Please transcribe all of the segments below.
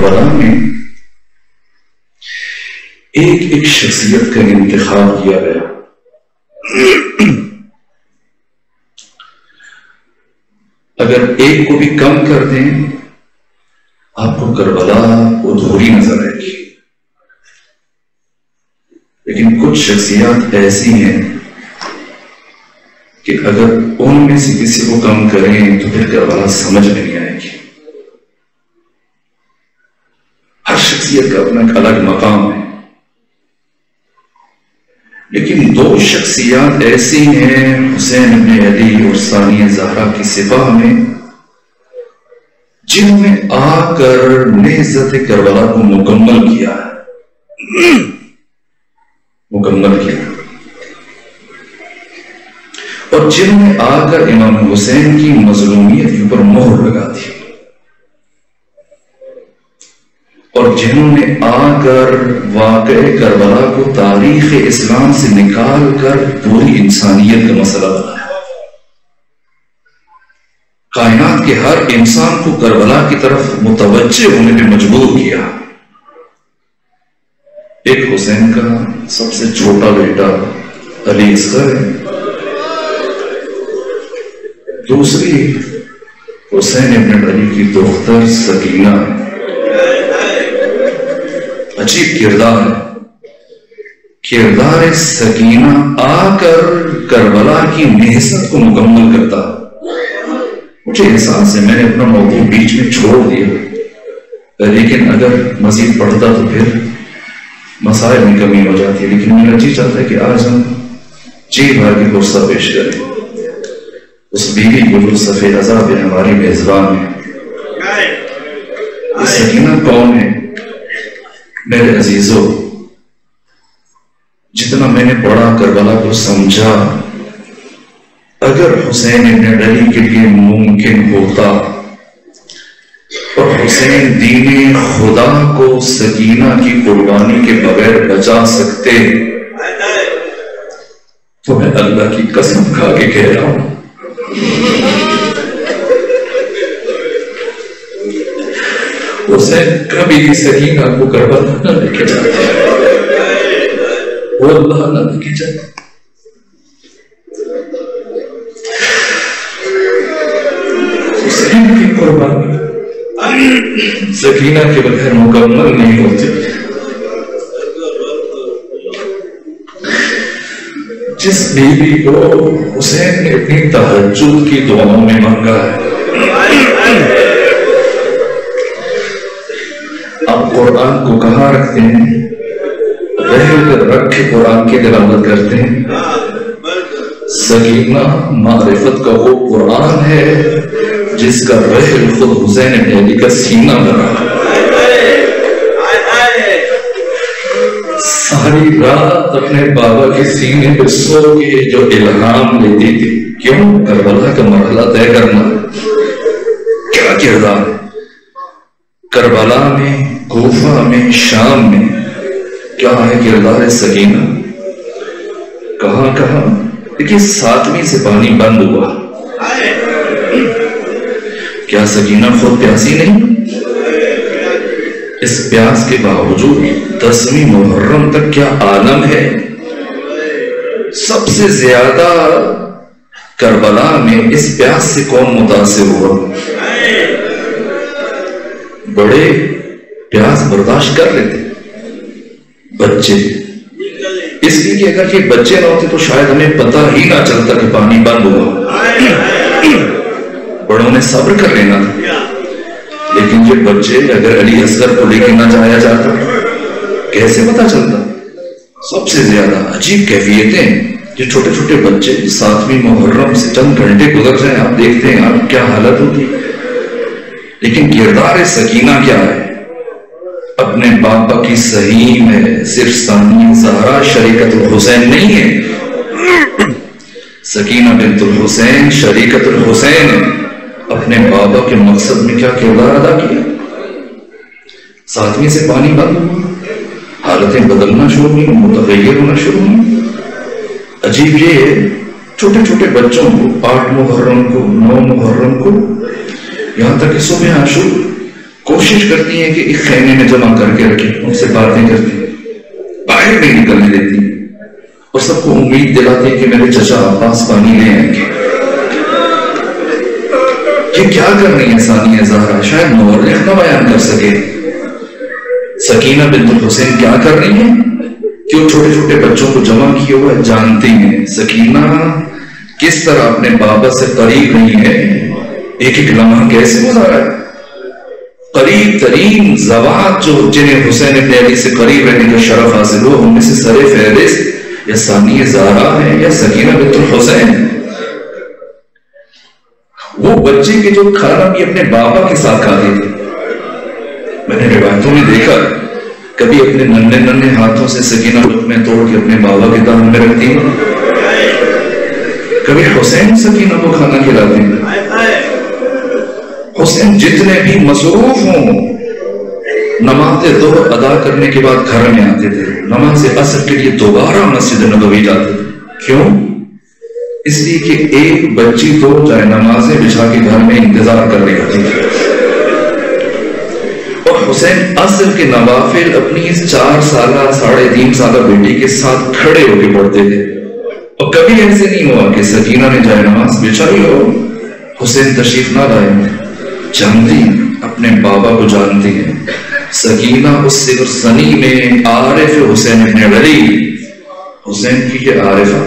کربلا میں ایک ایک شخصیت کا انتخاب کیا گیا. اگر ایک کو بھی کم کر دیں آپ کو کربلا ادھوری نظر آئے گی. لیکن کچھ شخصیات ایسی ہیں کہ اگر ان میں سے کسی کو کم کریں تو پھر کربلا سمجھ میں نہیں آئے گی. ہر شخصیت کا اپنا ایک الگ مقام ہے. لیکن دو شخصیات ایسی ہیں حسین بن علی اور ثانیہ زہرا کی سپاہ میں جنہوں نے آ کر نہضت کربلا کو مکمل کیا. اور جنہوں نے آ کر امام حسین کی مظلومیت کے اوپر مہر لگا دی. اور جنہوں نے آ کر واقع کربلا کو تاریخ اسلام سے نکال کر پوری انسانیت کا مسئلہ بنایا. کائنات کے ہر انسان کو کربلا کی طرف متوجہ ہونے پہ مجبور کیا. ایک حسین کا سب سے چھوٹا بیٹا علی اصغر ہے. دوسری حسین ابن علی کی دختر سکینہ ہے. عجیب کردار ہے. کردار سکینہ آ کر کربلا کی نہضت کو مکمل کرتا. مجھے احساس ہے میں نے اپنا موضوع بیچ میں چھوڑ دیا, لیکن اگر مزید پڑھتا تو پھر مسائل میں کمی ہو جاتی ہے. لیکن میرا جی چاہتا ہے کہ آج ہم جی بھر کی غصہ پیش کریں اس بیوی کو جو صفحہ عذاب ہے ہماری میزبان ہے. یہ سکینہ کون ہے؟ میرے عزیزو, جتنا میں نے پڑھا کربلا کو سمجھا, اگر حسین ابن علی کے لیے ممکن ہوتا اور حسین دین خدا کو سکینہ کی قربانی کے بغیر بچا سکتے تو میں اللہ کی قسم کھا کے کہہ رہا ہوں حسین کبھی بھی سکینہ کو کربلا نہ لے کے جاتے, وہ اللہ نہ لے کے جاتے. حسین کی قربانی سکینہ کے بغیر مکمل نہیں ہوتی. جس بیوی کو حسین نے اپنی تہجد کی دعاؤں میں مانگا ہے, آپ قرآن کو کہاں رکھتے ہیں؟ رہ رکھ کے قرآن کی تلاوت کرتے ہیں. سکینہ معرفت کا وہ قرآن ہے جس کا رحل خود حسین ابن علی کا سینہ بنا. ساری رات اپنے بابا کے سینے پہ سو کے جو الہام لیتی تھی. کیوں؟ کربلا کا مرحلہ طے کرنا. کیا کردار کربلا میں, کوفہ میں, شام میں کیا ہے کردار سکینہ؟ کہاں کہاں دیکھیے 7ویں سے پانی بند ہوا. کیا سکینہ خود پیاسی نہیں؟ اس پیاس کے باوجود 10ویں محرم تک کیا عالم ہے. سب سے زیادہ کربلا میں اس پیاس سے کون متاثر ہوا؟ بڑے پیاس برداشت کر لیتے, بچے. اس لیے کہ اگر یہ بچے نہ ہوتے تو شاید ہمیں پتہ ہی نہ چلتا کہ پانی بند ہوا. بڑوں نے صبر کر لینا تھا. لیکن یہ بچے اگر علی اصغر کو لے کے نہ جایا جاتا کیسے پتہ چلتا؟ سب سے زیادہ عجیب کیفیتیں. یہ چھوٹے چھوٹے بچے 7ویں محرم سے چند گھنٹے گزر جائیں, آپ دیکھتے ہیں آپ کیا حالت ہوتی. لیکن کردار سکینہ کیا ہے؟ اپنے باپا کی سہیم ہے. صرف ثانیہ زہرا شریکت الحسین نہیں ہے, سکینہ بنت الحسین شریکت الحسین ہے. اپنے بابا کے مقصد میں کیا کردار ادا کیا؟ 7ویں سے پانی بند ہوا, حالتیں بدلنا شروع ہوئی, متغیر ہونا شروع ہوئی. عجیب یہ ہے چھوٹے چھوٹے بچوں کو 8 محرم کو 9 محرم کو یہاں تک کہ صبح عاشور کوشش کرتی ہیں کہ ایک خیمے میں جمع کر کے رکھیں، ان سے باتیں کرتی ہیں، باہر نہیں نکلنے دیتی، اور سب کو امید دلاتی ہے کہ میرے چچا عباس پانی لے آئیں گے۔ یہ کیا کر رہی ہیں ثانیہ زہرا؟ شاید مورخ نہ بیان کر سکے۔ سکینہ بنت الحسین کیا کر رہی ہیں؟ کیوں چھوٹے چھوٹے بچوں کو جمع کیے ہوئے جانتی ہیں سکینہ کس طرح اپنے بابا سے قریب نہیں ہے، ایک ایک لمحہ کیسے گزارا ہے۔ قریب ترین زوات جو جنہیں حسین ابن علی سے قریب رہنے کا شرف حاصل ہو، ان میں سے سر فہرست یا ثانیہ زہرا ہے یا سکینہ بنت الحسین۔ وہ بچے کے جو کھانا بھی اپنے بابا کے ساتھ کھاتے تھے، میں نے روایتوں میں دیکھا کبھی اپنے ننھے ننھے ہاتھوں سے سکینہ لقمے توڑ کے اپنے بابا کے دہن میں رکھتی ہیں، کبھی حسین سکینہ کو کھانا کھلاتے ہیں۔ حسین جتنے بھی مصروف ہوں، نماز ظہر ادا کرنے کے بعد گھر میں آتے تھے، نماز عصر کے لیے دوبارہ مسجد نبوی جاتے تھے۔ کیوں؟ اس لیے کہ ایک بچی تو جائے نمازیں بچھا کے گھر میں انتظار کر رہی ہوتی تھی، اور حسین عصر کے نوافل اپنی اس 4 سالہ 3.5 سالہ بیٹی کے ساتھ کھڑے ہو کے پڑھتے تھے۔ اور کبھی ایسے نہیں ہوا کہ سکینہ نے جائے نماز بچھائی ہو حسین تشریف نہ لائے۔ جانتی اپنے بابا کو جانتی ہے سکینہ اس صغر سنی میں عارف حسین ابن علی، حسین کی یہ عارفہ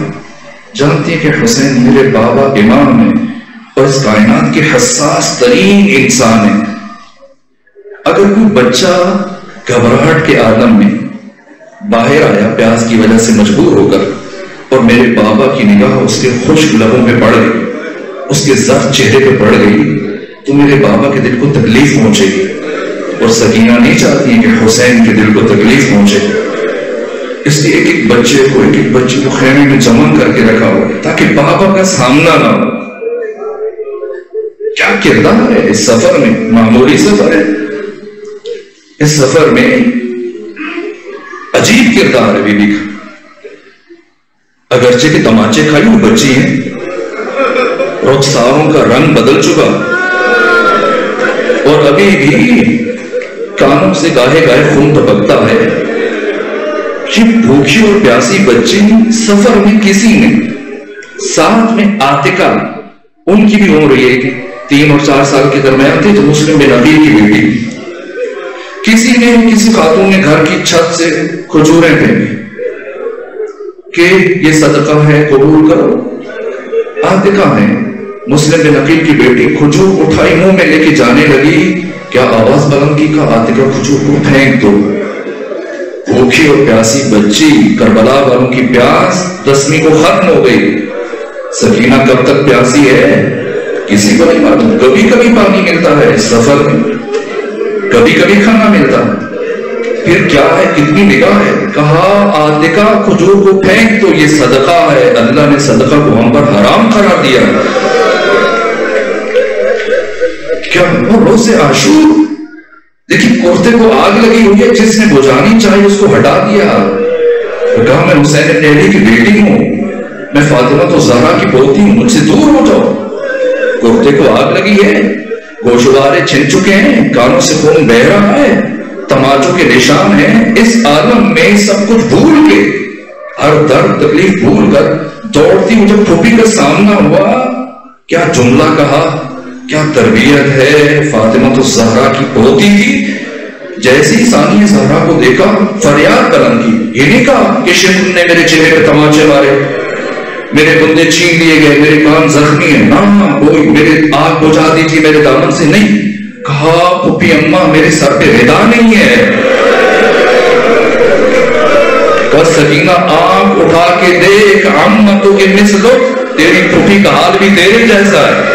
جانتی ہے کہ حسین میرے بابا امام ہے اور اس کائنات کے حساس ترین انسان ہے۔ اگر کوئی بچہ گھبراہٹ کے عالم میں باہر آیا پیاس کی وجہ سے مجبور ہو کر، اور میرے بابا کی نگاہ اس کے خشک لبوں پہ پڑ گئی، اس کے زخم چہرے پہ پڑ گئی، تو میرے بابا کے دل کو تکلیف پہنچے گی، اور سکینہ نہیں چاہتی ہے کہ حسین کے دل کو تکلیف پہنچے، اس لیے ایک ایک بچے کو خیمے میں جمع کر کے رکھا ہو تاکہ بابا کا سامنا نہ ہو۔ کیا کردار ہے اس سفر میں؟ معمولی سفر ہے، اس سفر میں عجیب کردار ہے بی بی کا۔ اگرچہ کہ تماچے کھائی ہوئی بچی ہیں، رخساروں کا رنگ بدل چکا، اور ابھی بھی کانوں سے گاہے گاہے خون ٹپکتا ہے۔ یہ بھوکی اور پیاسی بچی سفر میں کسی نے ساتھ میں عاتقہ، ان کی بھی عمر یہ 3 اور 4 سال کے درمیان تھی، جو مسلم بن عقیل کی بیٹی، کسی خاتون نے گھر کی چھت سے کھجوریں پھینکی کہ یہ صدقہ ہے قبول کرو۔ عاتقہ ہے مسلم بن عقیل کی بیٹی، کھجور اٹھائی منہ میں لے کے جانے لگی، کیا آواز بلند کی کہ عاتقہ کھجور کو پھینک دو۔ بھوکی اور پیاسی بچی، کربلا والوں کی پیاس 10ویں کو ختم ہو گئی۔ سکینہ کب تک پیاسی ہے کسی کو نہیں معلوم، کبھی کبھی پانی ملتا ہے اس سفر میں، کبھی کبھی کھانا ملتا ہے، پھر کیا ہے کتنی نگاہ ہے۔ کہا عاتقہ کھجور کو پھینک تو یہ صدقہ ہے، اللہ نے صدقہ کو ہم پر حرام قرار دیا۔ کیا روز عاشور دیکھیں، کرتے کو آگ لگی ہوئی ہے، جس نے بجھانی چاہیے اس کو ہٹا دیا۔ کہا میں حسین ابن علی کی بیٹی ہوں، میں فاطمہ الزہرا کی پوتی ہوں، مجھ سے دور ہو جاؤ۔ کرتے کو آگ لگی ہے، گوشوارے چھن چکے ہیں، کانوں سے خون بہ رہا ہے، تماچوں کے نشان ہیں، اس عالم میں سب کچھ بھول کے، ہر درد تکلیف بھول کر دوڑتی ہوں۔ جب پھوپھی کا سامنا ہوا، کیا جملہ کہا، کیا تربیت ہے، فاطمہ الزہرا کی پوتی تھی۔ جیسے ہی ثانیہ زہرا کو دیکھا فریاد بلند کی، یہ نہیں کہا کہ شیخ نے میرے چہرے پہ تماچے مارے، میرے بندے چھین لیے گئے، میرے کان زخمی ہیں، نہ کوئی میرے آگ بجھا دی تھی میرے دامن سے، نہیں کہا پھوپھی اماں میرے سر پہ ردا نہیں ہے۔ کہ سکینہ آنکھ اٹھا کے دیکھ، عمتو کے مثلو، تیری پھوپھی کا حال بھی تیرے جیسا ہے۔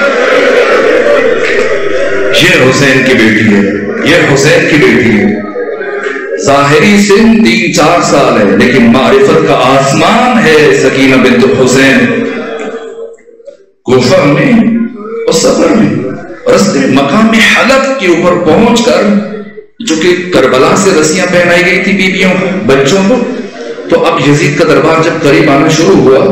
یہ حسین کی بیٹی ہے، یہ حسین کی بیٹی ہے۔ ظاہری سن 3-4 سال ہے، لیکن معرفت کا آسمان ہے سکینہ بنت حسین۔ کوفہ میں اور سفر میں، رستے مقام حلب کے اوپر پہنچ کر، جو کہ کربلا سے رسیاں پہنائی گئی تھی بیویوں کو، بچوں کو، تو اب یزید کا دربار جب قریب آنا شروع ہوا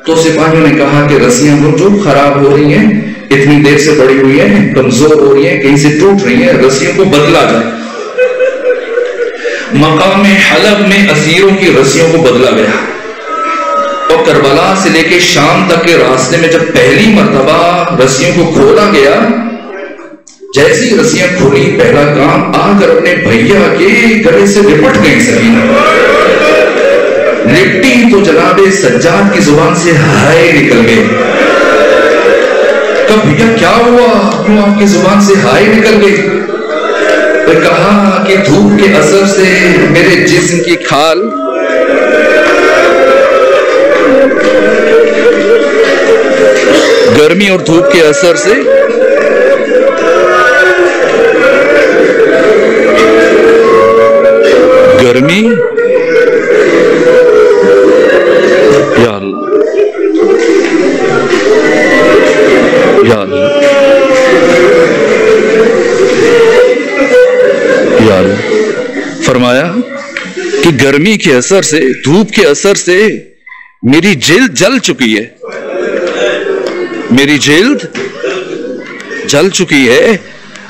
تو سپاہیوں نے کہا کہ رسیاں جو خراب ہو رہی ہیں، اتنی دیر سے پڑی ہوئی ہیں، کمزور ہو رہی ہیں، کہیں سے ٹوٹ رہی ہیں، رسیوں کو بدلا جائے۔ مقام حلب میں اسیروں کی رسیوں کو بدلا گیا، اور کربلا سے لے کے شام تک کے راستے میں جب پہلی مرتبہ رسیوں کو کھولا گیا، جیسی رسیاں کھولی پہلا کام آ کر اپنے بھیا کے گلے سے لپٹ گئی سکینہ۔ لپٹی تو جناب سجاد کی زبان سے ہائے نکل گئے۔ کب بھیا کیا ہوا، کیوں آپ کی زبان سے ہائے نکل گئی؟ پھر کہا کہ دھوپ کے اثر سے میرے جسم کی کھال گرمی اور دھوپ کے اثر سے گرمی یا اللہ یا اللہ یا اللہ، فرمایا کہ گرمی کے اثر سے، دھوپ کے اثر سے میری جلد جل چکی ہے، میری جلد جل چکی ہے۔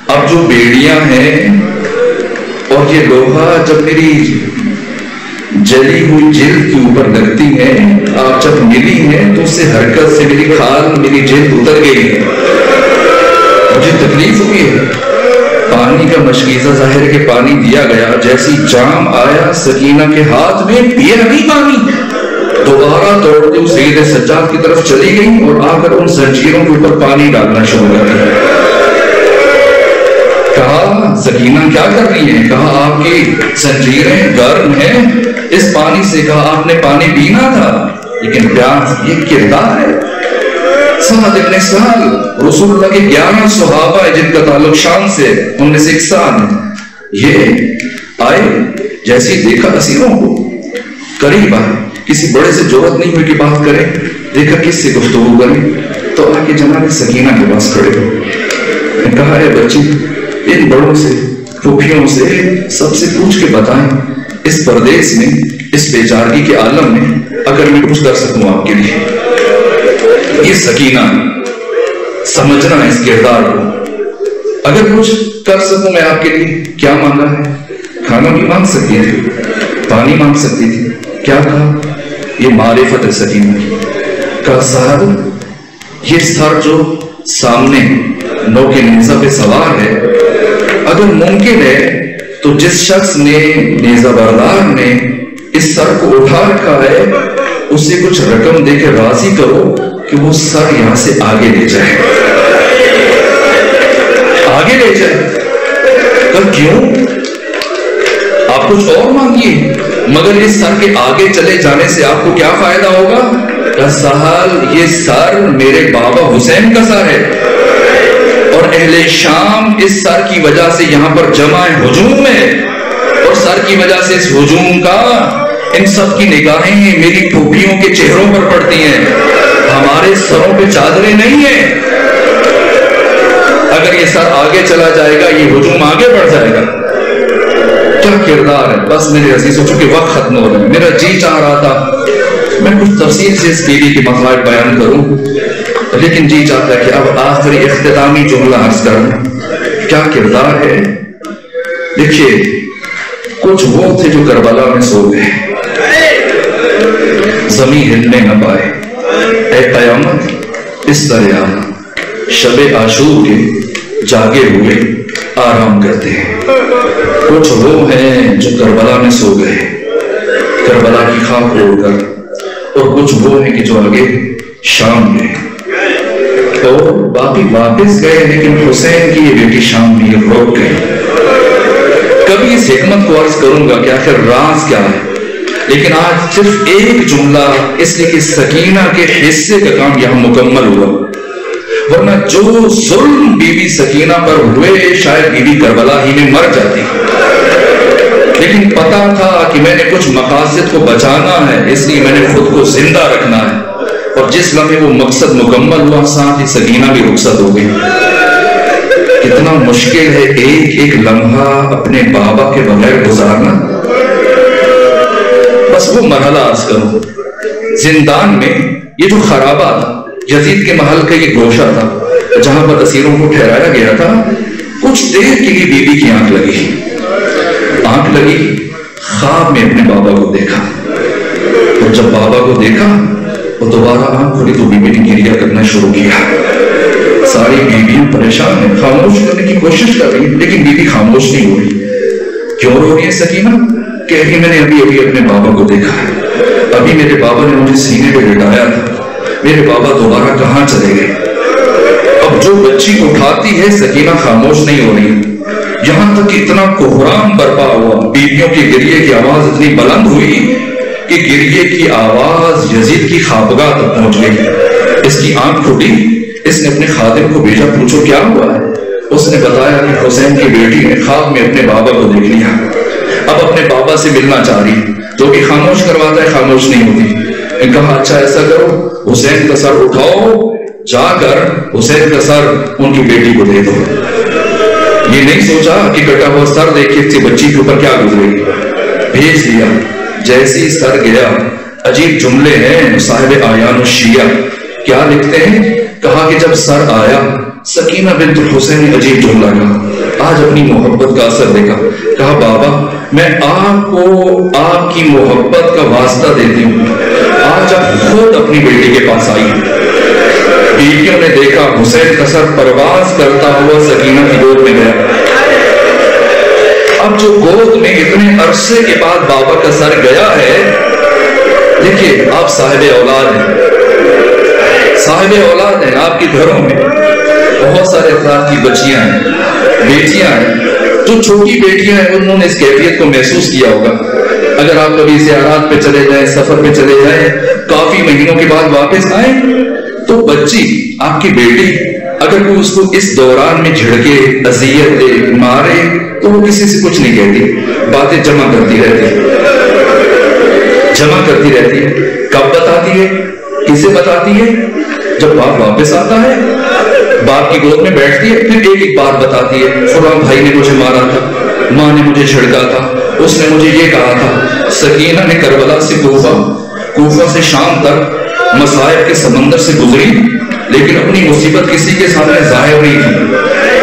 اب جو بیڑیاں ہیں اور یہ لوہا جب میری جلی ہوئی جلد کے اوپر لگتی ہیں، آپ جب ملی ہیں تو اس سے حرکت سے میری کھال، میری جلد اتر گئی ہے، مجھے تکلیف ہوئی ہے۔ پانی کا مشکیزہ ظاہر ہے کہ پانی دیا گیا، جیسی جام آیا سکینہ کے ہاتھ میں، پیا نہیں پانی، دوبارہ دوڑتے ہوئے سید سجاد کی طرف چلی گئی اور آ کر ان زنجیروں کے اوپر پانی ڈالنا شروع کر دیا۔ کہا سکینہ کیا کر رہی ہیں؟ کہا آپ کی زنجیریں گرم ہیں اس پانی سے۔ کہا آپ نے پانی پینا تھا، لیکن پیاس یہ کردار ہے۔ سعد ابن سہل رسول اللہ کے 11 صحابہ ہیں جن کا تعلق شام سے، ان میں سے ایک سعد ہے۔ یہ آئے، جیسے دیکھا اسیروں کو، قریب آئے، کسی بڑے سے جرأت نہیں ہوئی کہ بات کریں، دیکھا کس سے گفتگو کریں، تو آ کے جناب سکینہ کے پاس کھڑے ہو، کہا اے بچی، ان بڑوں سے، پھوپھیوں سے، سب سے پوچھ کے بتائیں، اس پردیس میں، اس بیچارگی کے عالم میں اگر میں کچھ کر سکوں آپ کے لیے۔ یہ سکینہ سمجھنا ہے اس کردار کو، اگر کچھ کر سکوں میں آپ کے لیے۔ کیا مانگا ہے؟ کھانا بھی مانگ سکتی تھی، پانی مانگ سکتی تھی، کیا کہا؟ یہ معرفت ہے سکینہ کی۔ کہا صاحب، یہ سر جو سامنے نو کے نیزہ پہ سوار ہے، اگر ممکن ہے تو جس شخص نے، نیزہ بردار نے اس سر کو اٹھا رکھا ہے، اسے کچھ رقم دے کے راضی کرو کہ وہ سر یہاں سے آگے لے جائے، آگے لے جائے۔ کہ کیوں؟ آپ کچھ اور مانگیے، مگر اس سر کے آگے چلے جانے سے آپ کو کیا فائدہ ہوگا؟ کہ سہل، یہ سر میرے بابا حسین کا سر ہے، اور اہل شام اس سر کی وجہ سے یہاں پر جمع ہجوم ہے، اور سر کی وجہ سے اس ہجوم کا ان سب کی نگاہیں میری پھوپھیوں کے چہروں پر پڑتی ہیں، ہمارے سروں پہ چادریں نہیں ہیں۔ اگر یہ سر آگے چلا جائے گا، یہ ہجوم آگے بڑھ جائے گا۔ کیا کردار ہے! بس میرے عزیزوں، چونکہ وقت ختم ہو رہا ہے، میرا جی چاہ رہا تھا میں کچھ تفصیل سے اس بیوی کے مقاصد بیان کروں، لیکن جی چاہتا ہے کہ اب آخری اختتامی جملہ عرض کروں۔ کیا کردار ہے! دیکھیے، کچھ وہ تھے جو کربلا میں سو گئے، زمین ہلنے نہ پائے، اے قیامت اس طرح آنا، شب عاشور کے جاگے ہوئے آرام کرتے ہیں۔ کچھ وہ ہیں جو کربلا میں سو گئے، کربلا کی خاک اوڑھ کر، اور کچھ وہ ہیں کہ جو آگے شام گئے، اور باقی واپس گئے، لیکن حسین کی یہ بیٹی شام بھی روک گئی۔ کبھی اس حکمت کو عرض کروں گا کہ آخر راز کیا ہے، لیکن آج صرف ایک جملہ، اس لیے کہ سکینہ کے حصے کا کام یہاں مکمل ہوا، ورنہ جو ظلم بی بی سکینہ پر ہوئے شاید بی بی کربلا ہی میں مر جاتی، لیکن پتا تھا کہ میں نے کچھ مقاصد کو بچانا ہے، اس لیے میں نے خود کو زندہ رکھنا ہے، اور جس لمحے وہ مقصد مکمل ہوا، ساتھ ہی سکینہ بھی رخصت ہو گئی۔ کتنا مشکل ہے ایک ایک لمحہ اپنے بابا کے بغیر گزارنا۔ بس وہ مرحلہ عرض کروں، زندان میں یہ جو خرابہ تھا، یزید کے محل کا یہ گوشہ تھا جہاں پر اسیروں کو ٹھہرایا گیا تھا. کچھ دیر کے لیے بی بی کی آنکھ لگی. خواب میں اپنے بابا کو دیکھا، اور جب بابا کو دیکھا وہ دوبارہ آنکھ کھلی تو بی بی نے گریہ کرنا شروع کیا. ساری بیویاں پریشان ہیں، خاموش کرنے کی کوشش کر رہی ہیں، لیکن بی بی خاموش نہیں ہو رہی. کیوں رو رہی ہے سکینہ؟ کہ میں نے ابھی اپنے بابا کو دیکھا ہے، ابھی میرے بابا نے مجھے سینے پہ لٹایا تھا، میرے بابا دوبارہ کہاں چلے گئے؟ اب جو بچی اٹھاتی ہے سکینہ خاموش نہیں ہو رہی، یہاں تک اتنا کوہرام برپا ہوا، بیویوں کی گریے کی آواز اتنی بلند ہوئی کہ گریے کی آواز یزید کی خوابگاہ تک پہنچ گئی. اس کی آنکھ کھلی، اس نے اپنے خادم کو بھیجا، پوچھو کیا ہوا ہے؟ اس نے بتایا کہ حسین کی بیٹی نے خواب میں اپنے بابا کو دیکھ لیا، اب اپنے بابا سے ملنا چاہ رہی، جو کہ خاموش کرواتا ہے خاموش نہیں ہوتی. نے کہا اچھا ایسا کرو، حسین کا سر اٹھاؤ، جا کر حسین کا سر ان کی بیٹی کو دے دو. یہ نہیں سوچا کہ کٹا ہوا سر دیکھ کے کسی بچی کے اوپر کیا گزرے گی، بھیج دیا. جیسی سر گیا، عجیب جملے ہیں صاحب آیان الشیعہ کیا لکھتے ہیں. کہا کہ جب سر آیا سکینہ بنت الحسین نے عجیب جملہ کہا، آج اپنی محبت کا اثر دیکھا. کہا بابا میں آپ کو آپ کی محبت کا واسطہ دیتی ہوں، آج آپ خود اپنی بیٹی کے پاس آئی. بیٹیوں نے دیکھا حسین کا سر پرواز کرتا ہوا سکینہ کی گود میں گیا. اب جو گود میں اتنے عرصے کے بعد بابا کا سر گیا ہے، دیکھیے آپ صاحب اولاد ہیں، صاحب اولاد ہیں، آپ کے گھروں میں بہت سارے افراد کی بچیاں ہیں، بیٹیاں ہیں. جو چھوٹی بیٹیاں ہیں انہوں نے اس کیفیت کو محسوس کیا ہوگا. اگر آپ کبھی زیارات پہ چلے جائیں، سفر پہ چلے جائیں، کافی مہینوں کے بعد واپس آئیں تو بچی آپ کی بیٹی اگر کوئی اس کو اس دوران میں جھڑکے، اذیت دے، مارے تو وہ کسی سے کچھ نہیں کہتی، باتیں جمع کرتی رہتی ہے. کب بتاتی ہے؟ کسے بتاتی ہے؟ جب باپ واپس آتا ہے، باپ کی گود میں بیٹھتی ہے، پھر ایک ایک بات بتاتی ہے. فلاں بھائی نے مجھے مارا تھا، ماں نے مجھے جھڑکا تھا، اس نے مجھے یہ کہا تھا. سکینہ نے کربلا سے کوفہ سے شام تک مصائب کے سمندر سے گزری، لیکن اپنی مصیبت کسی کے سامنے ظاہر نہیں کی.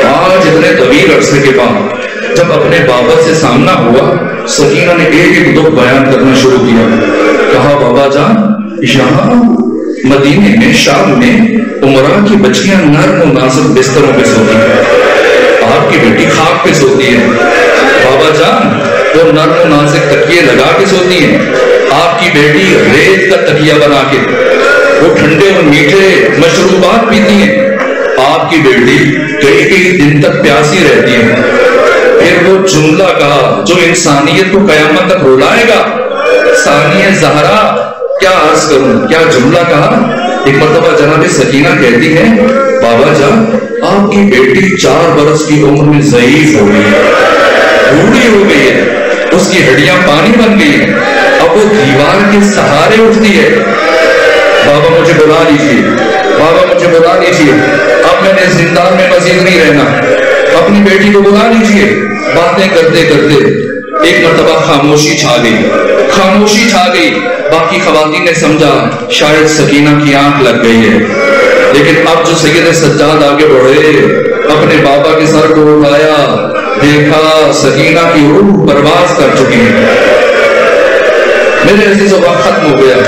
آج اتنے طویل عرصے کے بعد جب اپنے بابا سے سامنا ہوا، سکینہ نے ایک ایک دکھ بیان کرنا شروع کیا. کہا بابا جان یہاں مدینے میں، شام میں عمرہ کی بچیاں نرم و نازک بستروں پہ سوتی ہیں، آپ کی بیٹی خاک پہ سوتی ہے. بابا جان وہ نرم و نازک تکیے لگا کے سوتی ہیں، آپ کی بیٹی ریت کا تکیہ بنا کے. وہ ٹھنڈے اور میٹھے مشروبات پیتی ہیں، آپ کی بیٹی کئی دن تک پیاسی رہتی ہے. پھر وہ جملہ کہا جو انسانیت کو قیامت تک رلائے گا، ثانیہ زہرا، کیا عرض کروں، کیا جملہ کہا. ایک مرتبہ جناب سکینہ کہتی ہے بابا جان آپ کی بیٹی 4 برس کی عمر میں ضعیف ہو گئی ہے، بوڑھی ہو گئی ہے، اس کی ہڈیاں پانی بن گئی ہیں، اب وہ دیوار کے سہارے اٹھتی ہے. بابا مجھے بلا لیجیے، بابا مجھے بلا لیجیے، اب میں نے زندان میں مزید نہیں رہنا، اپنی بیٹی کو بلا لیجیے. باتیں کرتے کرتے ایک مرتبہ خاموشی چھا گئی. باقی خواتین نے سمجھا شاید سکینہ کی آنکھ لگ گئی ہے. لیکن اب جو سید سجاد آگے بڑھے، اپنے بابا کے سر کو اٹھایا، دیکھا سکینہ کی روح پرواز کر چکی ہے. میرے عزیز و وقت ختم ہو گیا،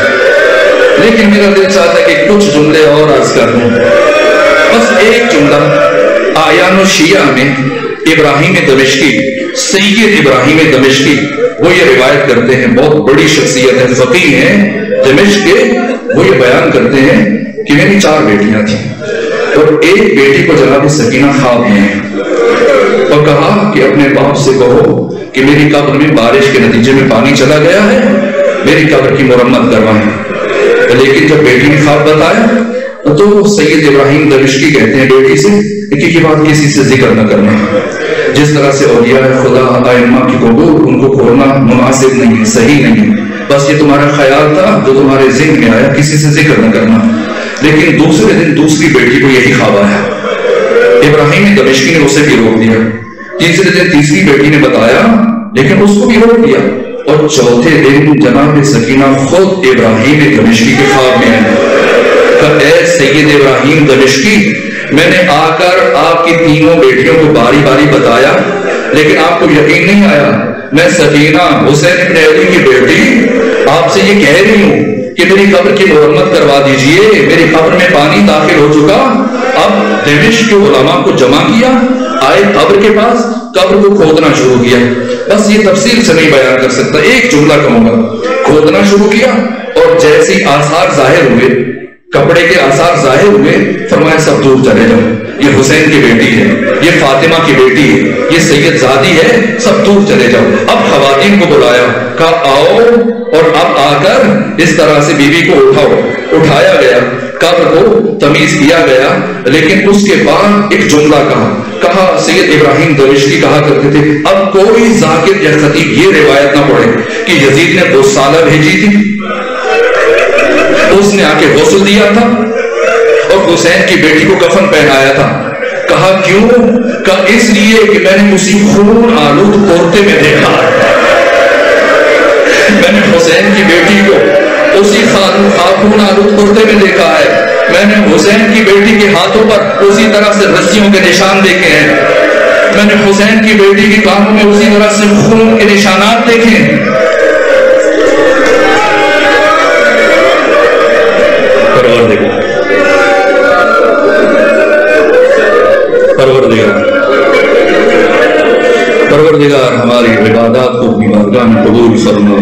لیکن میرا دل چاہتا ہے کہ کچھ جملے اور عرض کر دوں. بس ایک جملہ. آیان الشیعہ میں ابراہیم دمشقی، سید ابراہیم دمشقی، وہ یہ روایت کرتے ہیں، بہت بڑی شخصیت ہے، فقیہ ہیں دمشق کے. وہ یہ بیان کرتے ہیں کہ میری 4 بیٹیاں تھیں اور ایک بیٹی کو جناب سکینہ خواب میں اور کہا کہ اپنے باپ سے کہو کہ میری قبر میں بارش کے نتیجے میں پانی چلا گیا ہے، میری قبر کی مرمت کروائیں. لیکن جب بیٹی نے خواب بتایا تو سید ابراہیم دمشقی کہتے ہیں بیٹی سے کہ یہ بات کسی سے ذکر نہ کرنا. جس طرح سے اولیاء خدا ائمہ کی قبور ان کو کھولنا مناسب نہیں، صحیح نہیں، بس یہ تمہارا خیال تھا جو تمہارے ذہن میں آیا، کسی سے ذکر نہ کرنا. لیکن دوسرے دن دوسری بیٹی کو یہی خواب آیا. ابراہیم دمشقی نے اسے بھی روک دیا. تیسرے دن تیسری بیٹی نے بتایا لیکن اس کو بھی روک دیا. اور چوتھے دن جناب سکینہ خود ابراہیم دمشقی کے خواب میں آئی. اے سید ابراہیم دمشقی، میں نے آ کر آپ کی تینوں بیٹیوں کو باری باری بتایا لیکن آپ کو یقین نہیں آیا۔ میں سکینہ حسین ابن علی کی بیٹی آپ سے یہ کہہ رہی ہوں کہ میری قبر کی مرمت کروا دیجئے، میری قبر میں پانی داخل ہو چکا۔ اب دمشق کے علماء کو جمع کیا، آئے قبر کے پاس، قبر کو کھودنا شروع کیا۔ بس یہ تفصیل سے نہیں بیان کر سکتا، ایک جملہ کہوں گا۔ کھودنا شروع کیا اور جیسی آثار ظاہر ہوئے، کپڑے کے آثار ظاہر ہوئے، فرمایا سب دور چلے جاؤ، یہ حسین کی بیٹی ہے، یہ فاطمہ کی بیٹی ہے، یہ سید زادی ہے، سب دور چلے جاؤ۔ اب خواتین کو بلایا، کہا آؤ، اور اب آ کر اس طرح سے بیوی کو اٹھاؤ۔ اٹھایا گیا، قبر کو تمیز کیا گیا، لیکن اس کے بعد ایک جملہ کہا سید ابراہیم دمشقی کہا کرتے تھے، اب کوئی ذاکر یا خطیب یہ روایت نہ پڑھے کہ یزید نے غسالہ بھیجی تھی، اس نے آ کے غسل دیا تھا اور حسین کی بیٹی کو کفن پہنایا تھا۔ کہا کیوں؟ کہا اس لیے کہ میں نے اسی خون آلود کورتے میں دیکھا، میں نے حسین کی بیٹی کو اسی خون آلود کورتے میں دیکھا ہے، میں نے حسین کی بیٹی کے ہاتھوں پر اسی طرح سے رسیوں کے نشان دیکھے ہیں، میں نے حسین کی بیٹی کے کانوں میں اسی طرح سے خون کے نشانات دیکھے ہیں۔ پروردگار ہماری عبادات کو اپنی بارگاہ میں قبول فرما۔